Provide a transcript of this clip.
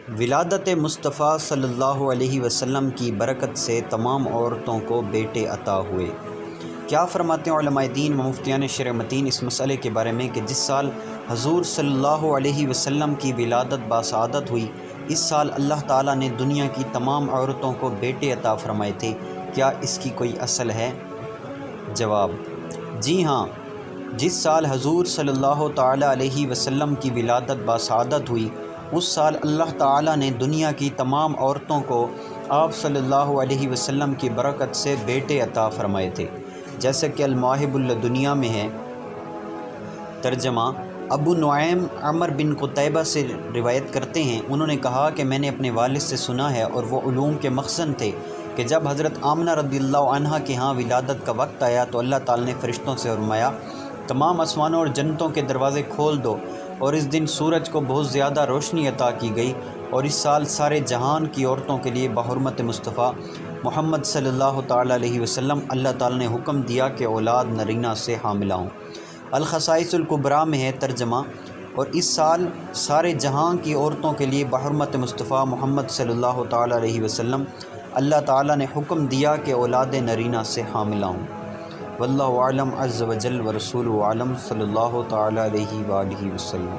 ولادت مصطفیٰ صلی اللہ علیہ وسلم کی برکت سے تمام عورتوں کو بیٹے عطا ہوئے۔ کیا فرماتے ہیں علماء دین و مفتیان شرع متین اس مسئلے کے بارے میں کہ جس سال حضور صلی اللہ علیہ وسلم کی ولادت باسعادت ہوئی، اس سال اللہ تعالیٰ نے دنیا کی تمام عورتوں کو بیٹے عطا فرمائے تھے؟ کیا اس کی کوئی اصل ہے؟ جواب: جی ہاں، جس سال حضور صلی اللہ تعالیٰ علیہ وسلم کی ولادت باسعادت ہوئی، اس سال اللہ تعالیٰ نے دنیا کی تمام عورتوں کو آپ صلی اللہ علیہ وسلم کی برکت سے بیٹے عطا فرمائے تھے، جیسے کہ المواہب اللدنیہ میں ہے۔ ترجمہ: ابو نعیم عمر بن قتیبہ سے روایت کرتے ہیں، انہوں نے کہا کہ میں نے اپنے والد سے سنا ہے اور وہ علوم کے مخزن تھے کہ جب حضرت آمنہ رضی اللہ عنہا کے ہاں ولادت کا وقت آیا تو اللہ تعالیٰ نے فرشتوں سے فرمایا، تمام آسمانوں اور جنتوں کے دروازے کھول دو، اور اس دن سورج کو بہت زیادہ روشنی عطا کی گئی، اور اس سال سارے جہان کی عورتوں کے لیے بحرمت مصطفیٰ محمد صلی اللہ تعالیٰ علیہ وسلم اللہ تعالیٰ نے حکم دیا کہ اولاد نرینہ سے حاملہ ہوں۔ الخصائص الکبریٰ میں ہے۔ ترجمہ: اور اس سال سارے جہاں کی عورتوں کے لیے بحرمت مصطفیٰ محمد صلی اللہ تعالیٰ علیہ وسلم اللہ تعالیٰ نے حکم دیا کہ اولاد نرینہ سے حاملہ ہوں۔ واللہ اعلم عز وجل ورسولہ اعلم صلی اللہ تعالیٰ علیہ وآلہ وسلم۔